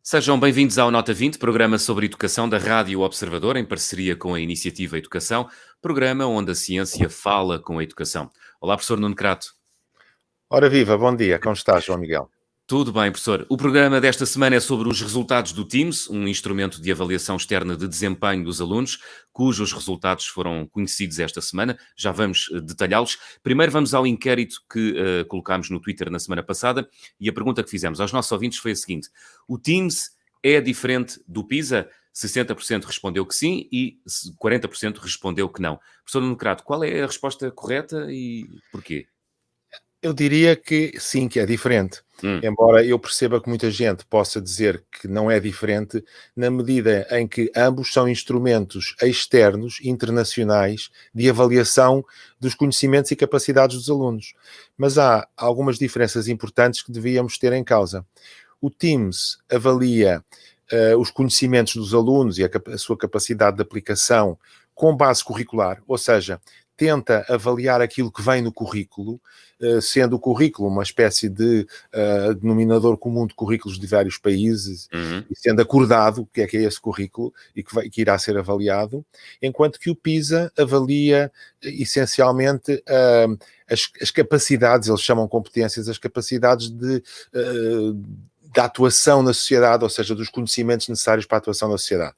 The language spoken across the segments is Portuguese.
Sejam bem-vindos ao Nota 20, programa sobre educação da Rádio Observador, em parceria com a Iniciativa Educação, programa onde a ciência fala com a educação. Olá, professor Nuno Crato. Ora viva, bom dia. Como está, João Miguel? Tudo bem, professor. O programa desta semana é sobre os resultados do TIMSS, um instrumento de avaliação externa de desempenho dos alunos, cujos resultados foram conhecidos esta semana. Já vamos detalhá-los. Primeiro vamos ao inquérito que colocámos no Twitter na semana passada e a pergunta que fizemos aos nossos ouvintes foi a seguinte: o TIMSS é diferente do PISA? 60% respondeu que sim e 40% respondeu que não. Professor Nuno Crato, qual é a resposta correta e porquê? Eu diria que sim, que é diferente. Embora eu perceba que muita gente possa dizer que não é diferente, na medida em que ambos são instrumentos externos, internacionais, de avaliação dos conhecimentos e capacidades dos alunos. Mas há algumas diferenças importantes que devíamos ter em causa. O TIMSS avalia os conhecimentos dos alunos e a sua capacidade de aplicação com base curricular, ou seja, tenta avaliar aquilo que vem no currículo, sendo o currículo uma espécie de denominador comum de currículos de vários países, e sendo acordado o que é esse currículo e que irá ser avaliado, enquanto que o PISA avalia essencialmente as capacidades, eles chamam competências, as capacidades da atuação na sociedade, ou seja, dos conhecimentos necessários para a atuação na sociedade.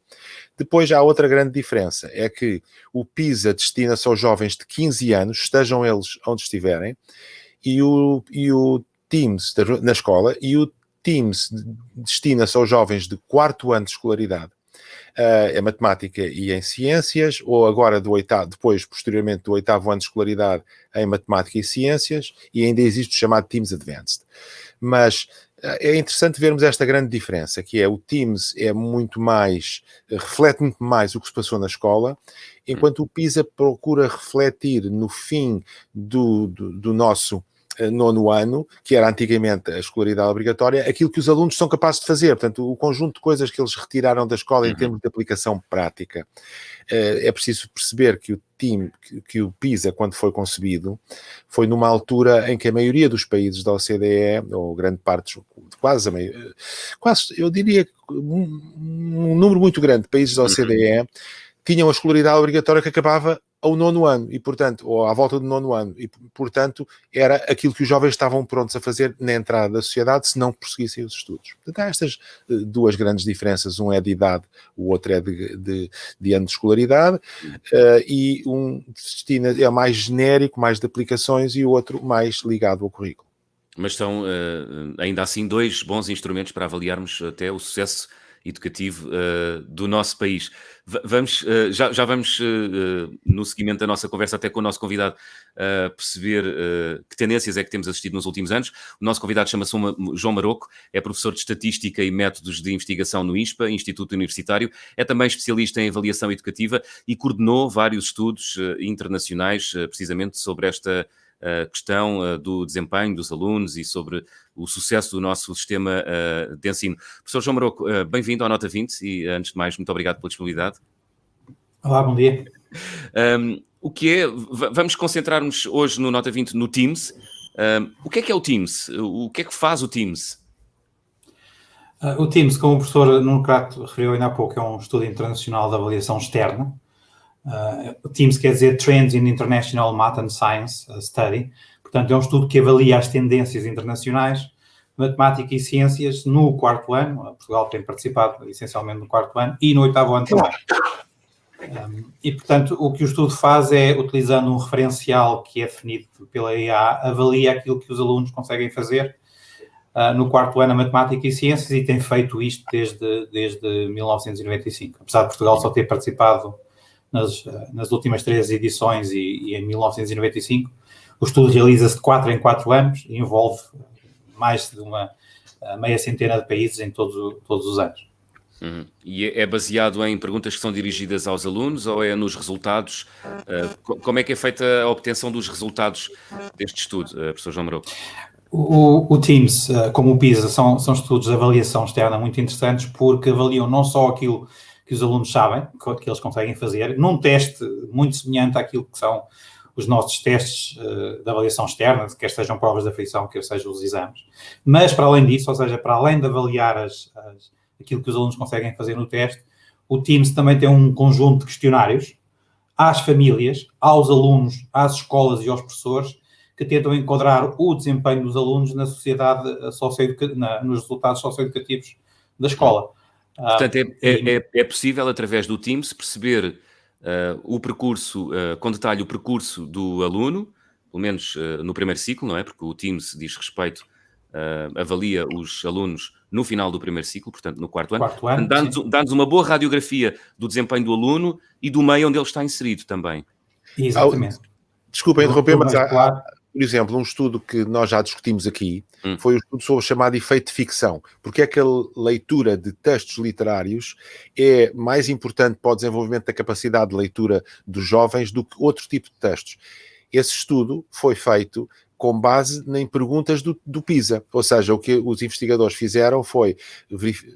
Depois há outra grande diferença, é que o PISA destina-se aos jovens de 15 anos, estejam eles onde estiverem, e o TIMSS na escola, e o TIMSS destina-se aos jovens de 4º ano de escolaridade, em matemática e em ciências, ou agora posteriormente do 8º ano de escolaridade em matemática e ciências, e ainda existe o chamado TIMSS Advanced. Mas é interessante vermos esta grande diferença, que é o TIMSS reflete muito mais o que se passou na escola, enquanto o PISA procura refletir no fim do nosso 9º ano, que era antigamente a escolaridade obrigatória, aquilo que os alunos são capazes de fazer. Portanto, o conjunto de coisas que eles retiraram da escola em termos de aplicação prática. É preciso perceber que o PISA, quando foi concebido, foi numa altura em que a maioria dos países da OCDE, ou grande parte, eu diria um número muito grande de países da OCDE, tinham a escolaridade obrigatória que acabava ao 9º ano, e portanto, ou à volta do 9º ano, e portanto era aquilo que os jovens estavam prontos a fazer na entrada da sociedade, se não prosseguissem os estudos. Portanto, há estas duas grandes diferenças, um é de idade, o outro é de ano de escolaridade, e um é mais genérico, mais de aplicações, e o outro mais ligado ao currículo. Mas são, ainda assim, dois bons instrumentos para avaliarmos até o sucesso educativo do nosso país. Já vamos, no seguimento da nossa conversa, até com o nosso convidado, perceber que tendências é que temos assistido nos últimos anos. O nosso convidado chama-se João Maroco, é professor de Estatística e Métodos de Investigação no INSPA, Instituto Universitário, é também especialista em avaliação educativa e coordenou vários estudos internacionais, precisamente sobre esta questão do desempenho dos alunos e sobre o sucesso do nosso sistema de ensino. Professor João Maroco, bem-vindo ao Nota 20 e, antes de mais, muito obrigado pela disponibilidade. Olá, bom dia. Vamos concentrar-nos hoje no Nota 20 no TIMSS. O que é o TIMSS? O que é que faz o TIMSS? O TIMSS, como o professor Nuno Crato referiu ainda há pouco, é um estudo internacional de avaliação externa. O TIMSS quer dizer Trends in International Math and Science Study. Portanto, é um estudo que avalia as tendências internacionais, matemática e ciências no 4º ano. Portugal tem participado essencialmente no 4º ano e no 8º ano também. E, portanto, o que o estudo faz é, utilizando um referencial que é definido pela EA, avalia aquilo que os alunos conseguem fazer no 4º ano a matemática e ciências, e tem feito isto desde 1995. Apesar de Portugal só ter participado nas últimas 3 edições e em 1995, o estudo realiza-se de 4 em 4 anos e envolve mais de uma meia centena de países em todos os anos. E é baseado em perguntas que são dirigidas aos alunos ou é nos resultados? Como é que é feita a obtenção dos resultados deste estudo, professor João Maroco? O TIMSS, como o PISA, são estudos de avaliação externa muito interessantes porque avaliam não só aquilo que os alunos sabem, que eles conseguem fazer, num teste muito semelhante àquilo que são os nossos testes de avaliação externa, quer sejam provas de afeição, quer sejam os exames. Mas, para além disso, ou seja, para além de avaliar aquilo que os alunos conseguem fazer no teste, o Teams também tem um conjunto de questionários às famílias, aos alunos, às escolas e aos professores, que tentam enquadrar o desempenho dos alunos na sociedade nos resultados socioeducativos da escola. Portanto, é possível, através do Teams, perceber o percurso, com detalhe o percurso do aluno, pelo menos no primeiro ciclo, não é? Porque o Teams diz respeito, avalia os alunos no final do primeiro ciclo, portanto, no quarto ano. Dá-nos uma boa radiografia do desempenho do aluno e do meio onde ele está inserido também. Exatamente. Desculpa interromper, mas há, por exemplo, um estudo que nós já discutimos aqui, foi um estudo sobre o chamado efeito de ficção. Porque é que a leitura de textos literários é mais importante para o desenvolvimento da capacidade de leitura dos jovens do que outro tipo de textos. Esse estudo foi feito com base em perguntas do PISA. Ou seja, o que os investigadores fizeram foi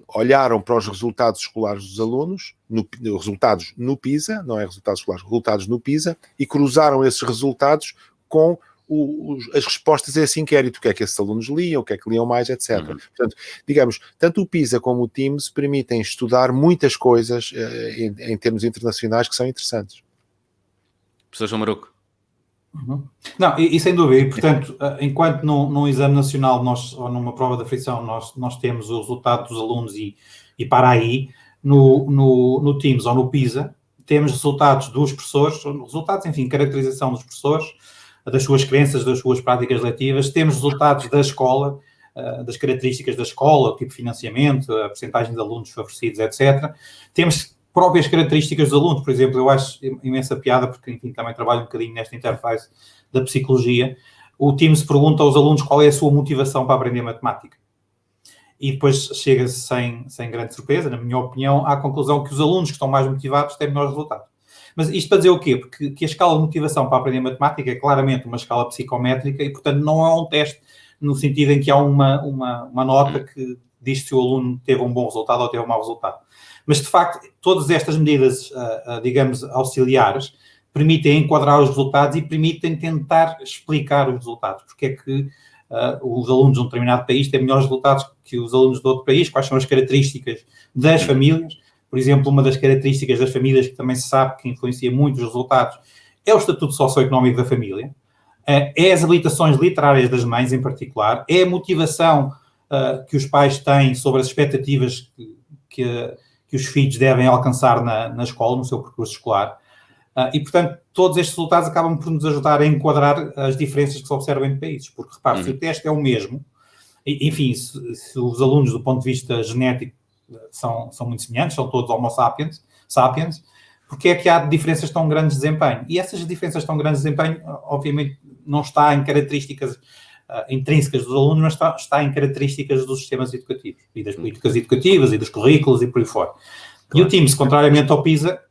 olharam para os resultados escolares dos alunos, resultados no PISA, não é resultados escolares, resultados no PISA, e cruzaram esses resultados com as respostas a esse inquérito, o que é que esses alunos liam, o que é que liam mais, etc. Portanto, digamos, tanto o PISA como o Teams permitem estudar muitas coisas em termos internacionais que são interessantes. Professor João Maroco. Não, e sem dúvida, e portanto, enquanto num exame nacional ou numa prova de afeição nós temos o resultado dos alunos e para aí, no Teams ou no PISA, temos resultados dos professores, resultados, enfim, caracterização dos professores, das suas crenças, das suas práticas letivas, temos resultados da escola, das características da escola, o tipo de financiamento, a percentagem de alunos favorecidos, etc. Temos próprias características dos alunos, por exemplo, eu acho imensa piada, porque, enfim, também trabalho um bocadinho nesta interface da psicologia. O Teams pergunta aos alunos qual é a sua motivação para aprender matemática. E depois chega-se sem grande surpresa, na minha opinião, à conclusão que os alunos que estão mais motivados têm melhores resultados. Mas isto para dizer o quê? Porque a escala de motivação para aprender matemática é claramente uma escala psicométrica e, portanto, não é um teste no sentido em que há uma nota que diz se o aluno teve um bom resultado ou teve um mau resultado. Mas, de facto, todas estas medidas, digamos, auxiliares, permitem enquadrar os resultados e permitem tentar explicar os resultados. Porque é que os alunos de um determinado país têm melhores resultados que os alunos de outro país, quais são as características das famílias. Por exemplo, uma das características das famílias que também se sabe que influencia muito os resultados é o estatuto socioeconómico da família, é as habilitações literárias das mães em particular, é a motivação que os pais têm sobre as expectativas que os filhos devem alcançar na escola, no seu percurso escolar. E, portanto, todos estes resultados acabam por nos ajudar a enquadrar as diferenças que se observam entre países. Porque, repare, se o teste é o mesmo, enfim, se os alunos, do ponto de vista genético, são muito semelhantes, são todos homo sapiens, porque é que há diferenças tão grandes de desempenho? E essas diferenças tão grandes de desempenho, obviamente, não está em características intrínsecas dos alunos, mas está em características dos sistemas educativos, e das políticas educativas, e dos currículos, e por aí fora. Claro. E o Teams, contrariamente ao PISA,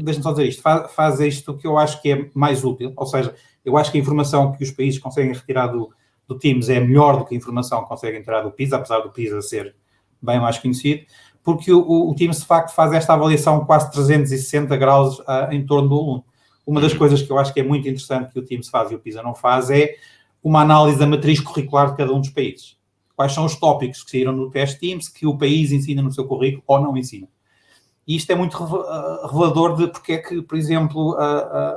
deixa-me só dizer isto, faz isto que eu acho que é mais útil, ou seja, eu acho que a informação que os países conseguem retirar do Teams é melhor do que a informação que conseguem tirar do PISA, apesar do PISA ser bem mais conhecido, porque o Teams, de facto, faz esta avaliação quase 360 graus em torno do aluno. Uma das coisas que eu acho que é muito interessante que o Teams faz e o PISA não faz é uma análise da matriz curricular de cada um dos países. Quais são os tópicos que saíram no teste Teams que o país ensina no seu currículo ou não ensina. E isto é muito revelador de porque é que, por exemplo,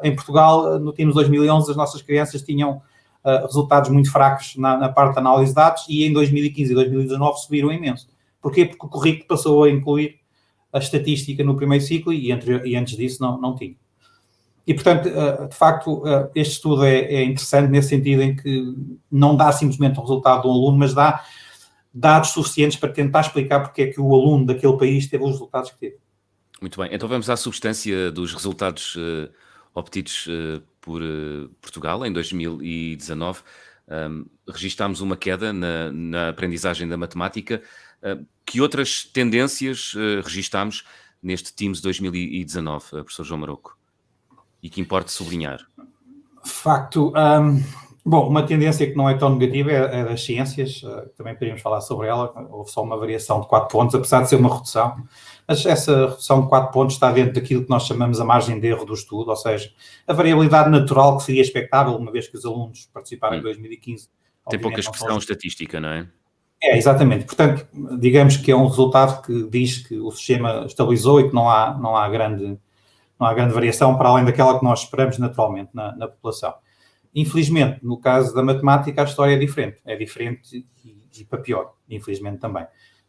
em Portugal, no Teams 2011, as nossas crianças tinham resultados muito fracos na parte da análise de dados e em 2015 e 2019 subiram imenso. Porquê? Porque o currículo passou a incluir a estatística no primeiro ciclo e antes disso não tinha. E, portanto, de facto, este estudo é interessante nesse sentido em que não dá simplesmente o resultado de um aluno, mas dá dados suficientes para tentar explicar porque é que o aluno daquele país teve os resultados que teve. Muito bem. Então vamos à substância dos resultados obtidos por Portugal em 2019. Registámos uma queda na aprendizagem da matemática. Que outras tendências registámos neste Teams 2019, professor João Maroco? E que importa sublinhar? De facto, Bom, uma tendência que não é tão negativa é das ciências, também poderíamos falar sobre ela, houve só uma variação de 4 pontos, apesar de ser uma redução, mas essa redução de 4 pontos está dentro daquilo que nós chamamos a margem de erro do estudo, ou seja, a variabilidade natural que seria expectável, uma vez que os alunos participaram em 2015. Tem pouca expressão estatística, não é? É, exatamente. Portanto, digamos que é um resultado que diz que o sistema estabilizou e que não há grande variação para além daquela que nós esperamos naturalmente na população. Infelizmente, no caso da matemática, a história é diferente. É diferente e para pior, infelizmente também.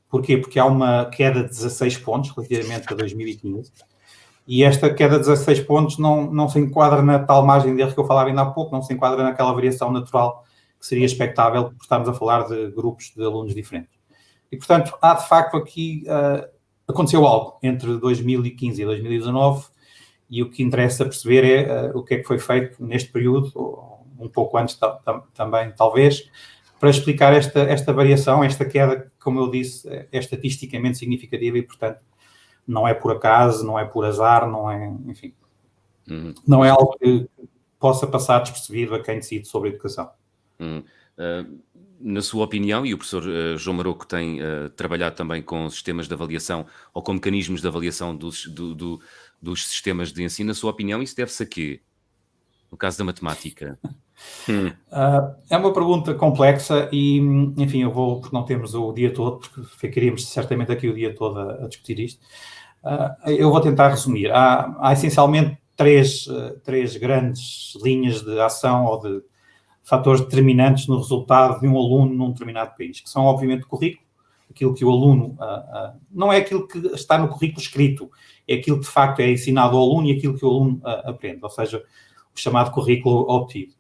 Porquê? Porque há uma queda de 16 pontos relativamente a 2015 e esta queda de 16 pontos não se enquadra na tal margem de erro que eu falava ainda há pouco, não se enquadra naquela variação natural que seria expectável por estarmos a falar de grupos de alunos diferentes. E, portanto, há de facto aqui, aconteceu algo entre 2015 e 2019 e o que interessa perceber é o que é que foi feito neste período, ou um pouco antes também, talvez, para explicar esta variação, esta queda, como eu disse, é estatisticamente significativa e, portanto, não é por acaso, não é por azar, não é, enfim, não é algo que possa passar despercebido a quem decide sobre a educação. Na sua opinião, e o professor João Maroco tem trabalhado também com sistemas de avaliação ou com mecanismos de avaliação dos sistemas de ensino, na sua opinião, isso deve-se a quê? No caso da matemática? É uma pergunta complexa e, enfim, eu vou, porque não temos o dia todo, porque ficaríamos certamente aqui o dia todo a discutir isto, eu vou tentar resumir. Há essencialmente três grandes linhas de ação ou de fatores determinantes no resultado de um aluno num determinado país, que são, obviamente, o currículo, aquilo que o aluno... não é aquilo que está no currículo escrito, é aquilo que, de facto, é ensinado ao aluno e aquilo que o aluno aprende, ou seja, o chamado currículo obtido.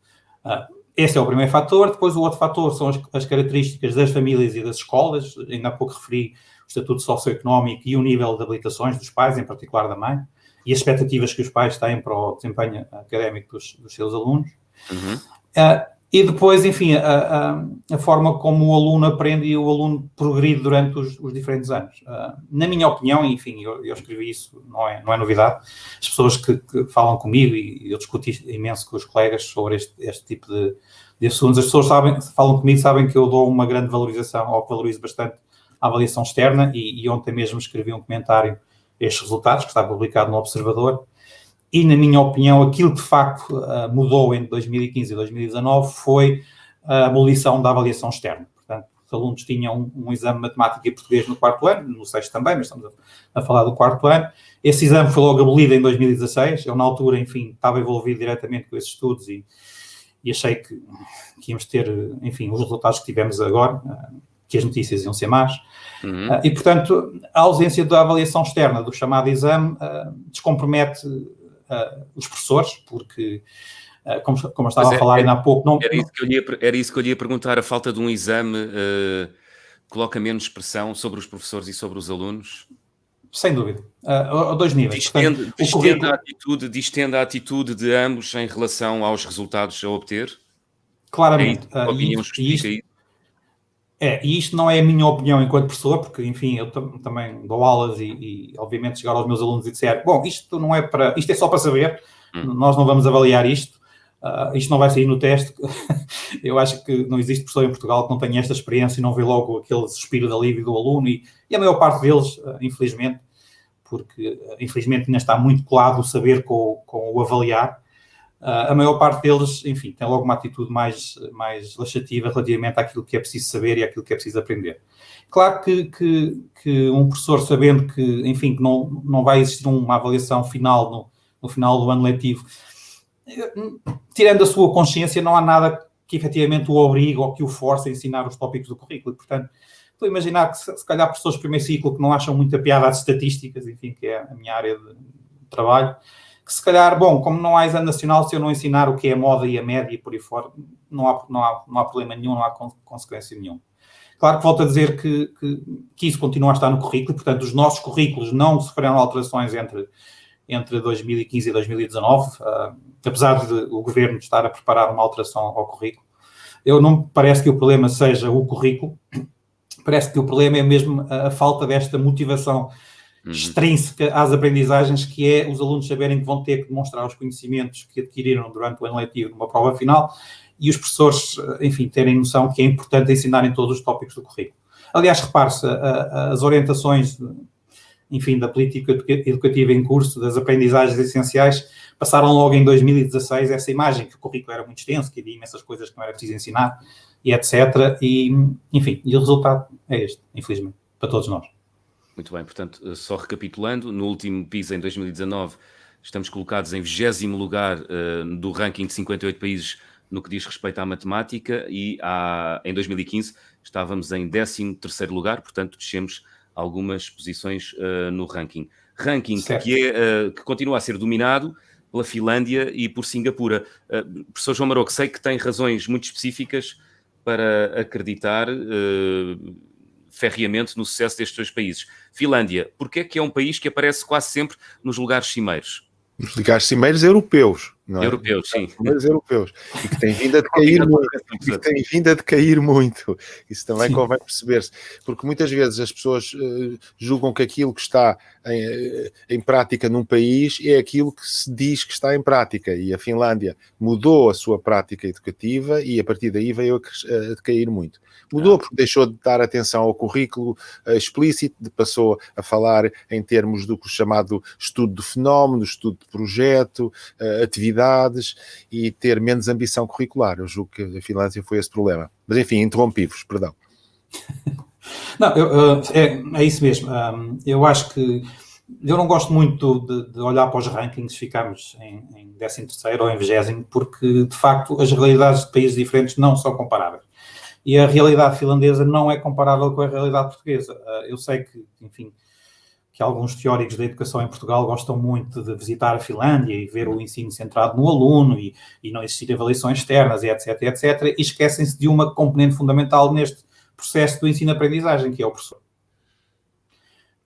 Esse é o primeiro fator. Depois, o outro fator são as características das famílias e das escolas. Ainda há pouco referi o estatuto socioeconómico e o nível de habilitações dos pais, em particular da mãe, e as expectativas que os pais têm para o desempenho académico dos seus alunos. E depois, enfim, a forma como o aluno aprende e o aluno progride durante os diferentes anos. Na minha opinião, enfim, eu escrevi isso, não é novidade, as pessoas que falam comigo, e eu discuto imenso com os colegas sobre este tipo de assuntos, as pessoas falam comigo, sabem que eu dou uma grande valorização, ou que valorizo bastante a avaliação externa, e ontem mesmo escrevi um comentário a estes resultados, que está publicado no Observador. E, na minha opinião, aquilo que de facto mudou entre 2015 e 2019 foi a abolição da avaliação externa. Portanto, os alunos tinham um exame de matemática e português no 4º ano, no 6º também, mas estamos a falar do 4º ano. Esse exame foi logo abolido em 2016. Eu, na altura, enfim, estava envolvido diretamente com esses estudos e achei que íamos ter, enfim, os resultados que tivemos agora, que as notícias iam ser más. E, portanto, a ausência da avaliação externa do chamado exame descompromete os professores, porque, como eu estava a falar ainda há pouco... Era isso que eu lhe ia perguntar. A falta de um exame coloca menos pressão sobre os professores e sobre os alunos? Sem dúvida. A dois níveis. Distende a atitude de ambos em relação aos resultados a obter? Claramente. A opinião justifica isso? E isto não é a minha opinião enquanto professor, porque, enfim, eu também dou aulas e obviamente, chegar aos meus alunos e disser, bom, isto é só para saber, nós não vamos avaliar isto, isto não vai sair no teste. Eu acho que não existe professor em Portugal que não tenha esta experiência e não vê logo aquele suspiro de alívio do aluno, e a maior parte deles, infelizmente, porque, infelizmente, ainda está muito colado o saber com o avaliar. A maior parte deles, enfim, tem logo uma atitude mais laxativa relativamente àquilo que é preciso saber e àquilo que é preciso aprender. Claro que um professor, sabendo que, enfim, que não vai existir uma avaliação final no final do ano letivo, tirando a sua consciência, não há nada que efetivamente o obrigue ou que o force a ensinar os tópicos do currículo. E, portanto, estou a imaginar que, se calhar, professores de primeiro ciclo que não acham muita piada às estatísticas, enfim, que é a minha área de trabalho, que se calhar, bom, como não há exame nacional, se eu não ensinar o que é a moda e a média e por aí fora, não há problema nenhum, não há consequência nenhuma. Claro que volto a dizer que isso continua a estar no currículo, portanto, os nossos currículos não sofreram alterações entre 2015 e 2019, apesar de o governo estar a preparar uma alteração ao currículo. Não me parece que o problema seja o currículo, parece que o problema é mesmo a falta desta motivação extrínseca às aprendizagens, que é os alunos saberem que vão ter que demonstrar os conhecimentos que adquiriram durante o ano letivo numa prova final e os professores, enfim, terem noção que é importante ensinarem todos os tópicos do currículo. Aliás, repare-se, as orientações, enfim, da política educativa em curso, das aprendizagens essenciais, passaram logo em 2016 essa imagem, que o currículo era muito extenso, que havia imensas coisas que não era preciso ensinar, e etc. E, enfim, e o resultado é este, infelizmente, para todos nós. Muito bem, portanto, só recapitulando, no último PISA em 2019, estamos colocados em 20º lugar do ranking de 58 países no que diz respeito à matemática e em 2015 estávamos em 13º lugar, portanto descemos algumas posições no ranking. Ranking que continua a ser dominado pela Finlândia e por Singapura. Professor João Maroco, sei que tem razões muito específicas para acreditar ferreamente no sucesso destes dois países. Finlândia, porque é que é um país que aparece quase sempre nos lugares cimeiros? Nos lugares cimeiros europeus, não é? Europeus, sim. Cimeiros europeus. E que tem vindo a decair muito. E que tem vindo a decair muito. Isso também convém perceber-se. Porque muitas vezes as pessoas julgam que aquilo que está em prática num país é aquilo que se diz que está em prática. E a Finlândia mudou a sua prática educativa e a partir daí veio a decair muito. Mudou porque deixou de dar atenção ao currículo explícito, passou a falar em termos do chamado estudo do fenómeno, estudo de projeto, atividades e ter menos ambição curricular. Eu julgo que a Finlândia foi esse problema. Mas enfim, interrompi-vos, perdão. Não, é isso mesmo. Eu acho que eu não gosto muito de olhar para os rankings, ficarmos em 13º ou em 20º, porque de facto as realidades de países diferentes não são comparáveis. E a realidade finlandesa não é comparável com a realidade portuguesa. Eu sei que, enfim, que alguns teóricos da educação em Portugal gostam muito de visitar a Finlândia e ver o ensino centrado no aluno e não existir avaliações externas, e etc, etc, e esquecem-se de uma componente fundamental neste processo do ensino-aprendizagem, que é o professor.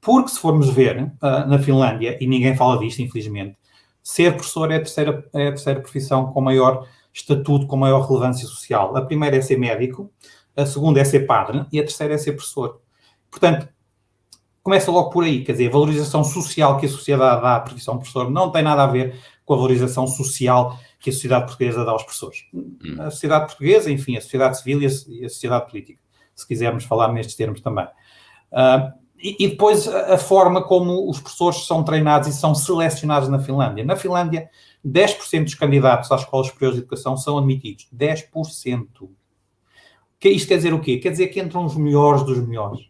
Porque se formos ver, na Finlândia, e ninguém fala disto, infelizmente, ser professor é a terceira profissão com maior estatuto, com maior relevância social. A primeira é ser médico, a segunda é ser padre e a terceira é ser professor. Portanto, começa logo por aí, quer dizer, a valorização social que a sociedade dá à profissão de professor não tem nada a ver com a valorização social que a sociedade portuguesa dá aos professores. A sociedade portuguesa, enfim, a sociedade civil e a sociedade política, se quisermos falar nestes termos também. E depois a forma como os professores são treinados e são selecionados na Finlândia. Na Finlândia, 10% dos candidatos às escolas superiores de educação são admitidos. 10%. Isto quer dizer o quê? Quer dizer que entram os melhores dos melhores.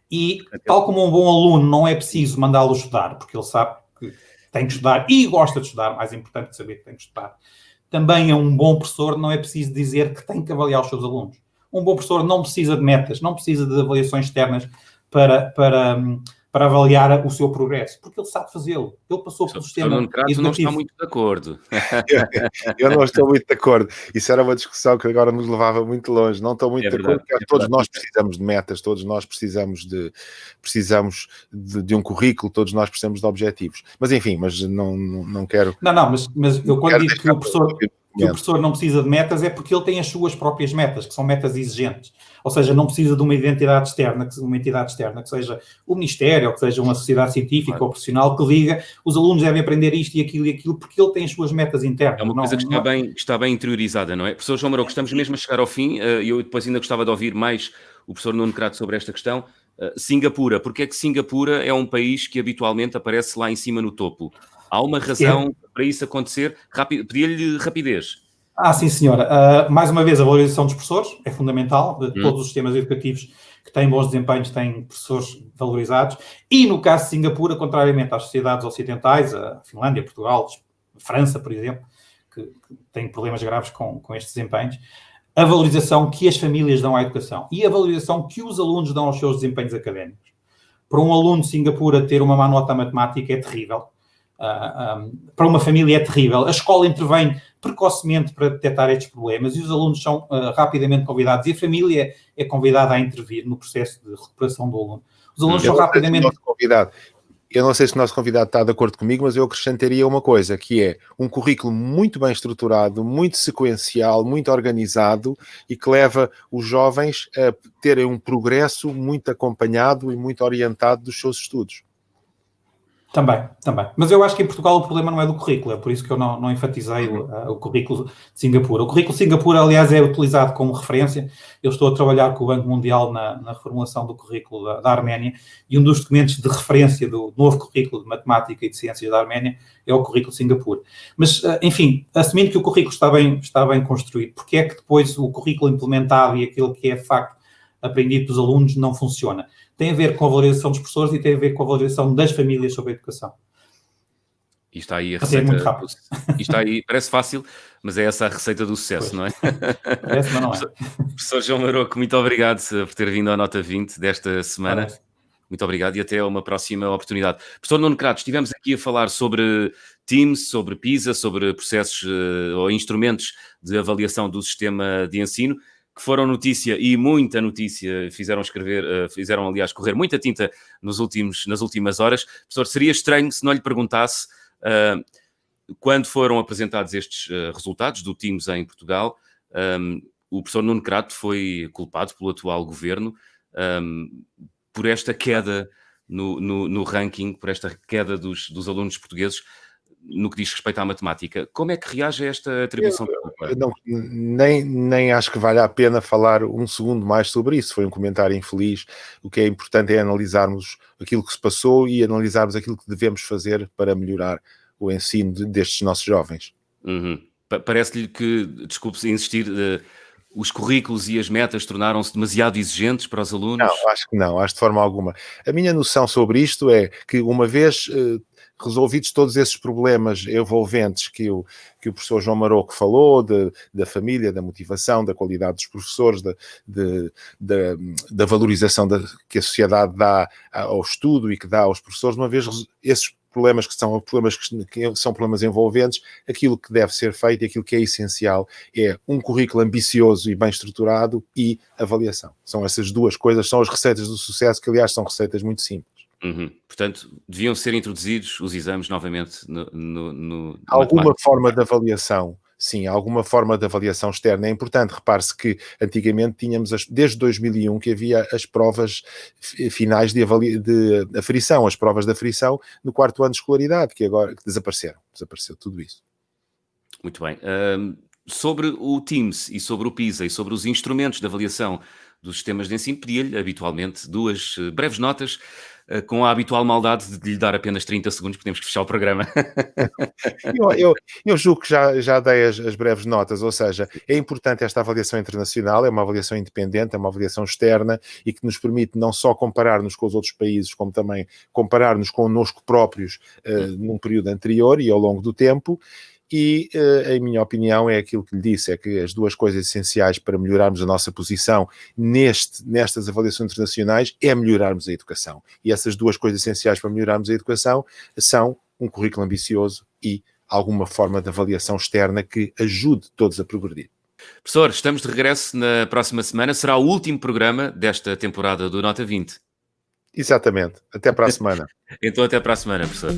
E, tal como um bom aluno, não é preciso mandá-lo estudar, porque ele sabe que tem que estudar e gosta de estudar, mais importante que saber que tem que estudar. Também é um bom professor, não é preciso dizer que tem que avaliar os seus alunos. Um bom professor não precisa de metas, não precisa de avaliações externas para avaliar o seu progresso, porque ele sabe fazê-lo. Ele passou pelo sistema educativo. Não está muito de acordo. Eu não estou muito de acordo. Isso era uma discussão que agora nos levava muito longe. Não estou muito de acordo, porque todos nós precisamos de metas, todos nós precisamos de um currículo, todos nós precisamos de objetivos. Mas enfim, não quero... Mas eu quando digo que o professor não precisa de metas é porque ele tem as suas próprias metas, que são metas exigentes. Ou seja, não precisa de uma entidade externa que seja o Ministério, ou que seja uma sociedade científica ou profissional que diga os alunos devem aprender isto e aquilo, porque ele tem as suas metas internas. É uma coisa que está bem interiorizada, não é? Professor João Maroco, estamos mesmo a chegar ao fim. Eu depois ainda gostava de ouvir mais o professor Nuno Crato sobre esta questão. Singapura, porque é que Singapura é um país que habitualmente aparece lá em cima no topo? Há uma razão para isso acontecer? Pedia-lhe rapidez. Sim, senhora. Mais uma vez, a valorização dos professores é fundamental. Todos os sistemas educativos que têm bons desempenhos têm professores valorizados. E, no caso de Singapura, contrariamente às sociedades ocidentais, a Finlândia, Portugal, a França, por exemplo, que têm problemas graves com estes desempenhos, a valorização que as famílias dão à educação e a valorização que os alunos dão aos seus desempenhos académicos. Para um aluno de Singapura ter uma má nota matemática é terrível. Para uma família é terrível. A escola intervém precocemente para detectar estes problemas e os alunos são rapidamente convidados e a família é convidada a intervir no processo de recuperação do aluno. Os alunos são rapidamente... Eu não sei se o nosso convidado está de acordo comigo, mas eu acrescentaria uma coisa, que é um currículo muito bem estruturado, muito sequencial, muito organizado e que leva os jovens a terem um progresso muito acompanhado e muito orientado dos seus estudos. Também. Mas eu acho que em Portugal o problema não é do currículo, é por isso que eu não enfatizei o currículo de Singapura. O currículo de Singapura, aliás, é utilizado como referência. Eu estou a trabalhar com o Banco Mundial na reformulação do currículo da Arménia, e um dos documentos de referência do novo currículo de Matemática e de Ciências da Arménia é o currículo de Singapura. Mas, enfim, assumindo que o currículo está bem construído, porque é que depois o currículo implementado e aquilo que é de facto aprendido dos alunos não funciona? Tem a ver com a valorização dos professores e tem a ver com a valorização das famílias sobre a educação. E está aí a Assim, é receita. muito rápido. E está aí, parece fácil, mas é essa a receita do sucesso, não é? Parece, mas não é. Professor João Maroco, muito obrigado por ter vindo à Nota 20 desta semana. Parece. Muito obrigado e até uma próxima oportunidade. Professor Nuno Crato, estivemos aqui a falar sobre Teams, sobre PISA, sobre processos ou instrumentos de avaliação do sistema de ensino, que foram notícia e muita notícia, fizeram aliás correr muita tinta nas últimas horas. Professor, seria estranho se não lhe perguntasse quando foram apresentados estes resultados do Teams em Portugal, o professor Nuno Crato foi culpado pelo atual governo por esta queda no ranking, por esta queda dos alunos portugueses no que diz respeito à matemática. Como é que reage a esta atribuição de culpa? Nem acho que vale a pena falar um segundo mais sobre isso. Foi um comentário infeliz. O que é importante é analisarmos aquilo que se passou e analisarmos aquilo que devemos fazer para melhorar o ensino destes nossos jovens. Parece-lhe que, desculpe-se insistir, os currículos e as metas tornaram-se demasiado exigentes para os alunos? Não, acho de forma alguma. A minha noção sobre isto é que, uma vez resolvidos todos esses problemas envolventes que o professor João Maroco falou, da família, da motivação, da qualidade dos professores, da valorização que a sociedade dá ao estudo e que dá aos professores, uma vez esses problemas que são problemas envolventes, aquilo que deve ser feito e aquilo que é essencial é um currículo ambicioso e bem estruturado e avaliação. São essas duas coisas, são as receitas do sucesso, que aliás são receitas muito simples. Portanto, deviam ser introduzidos os exames novamente no alguma forma de avaliação. Sim, alguma forma de avaliação externa é importante. Repare-se que antigamente tínhamos, desde 2001, que havia as provas finais de aferição, as provas de aferição no 4º ano de escolaridade, que agora desapareceram. Desapareceu tudo isso. Muito bem. Sobre o Teams e sobre o PISA e sobre os instrumentos de avaliação dos sistemas de ensino, pedia-lhe habitualmente 2 breves notas, com a habitual maldade de lhe dar apenas 30 segundos, podemos fechar o programa. Eu julgo que já dei as breves notas, ou seja, é importante esta avaliação internacional, é uma avaliação independente, é uma avaliação externa e que nos permite não só comparar-nos com os outros países, como também comparar-nos connosco próprios num período anterior e ao longo do tempo. E, em minha opinião, é aquilo que lhe disse, é que as duas coisas essenciais para melhorarmos a nossa posição nestas avaliações internacionais é melhorarmos a educação. E essas duas coisas essenciais para melhorarmos a educação são um currículo ambicioso e alguma forma de avaliação externa que ajude todos a progredir. Professor, estamos de regresso na próxima semana. Será o último programa desta temporada do Nota 20. Exatamente. Até para a semana. Então, até para a semana, professor.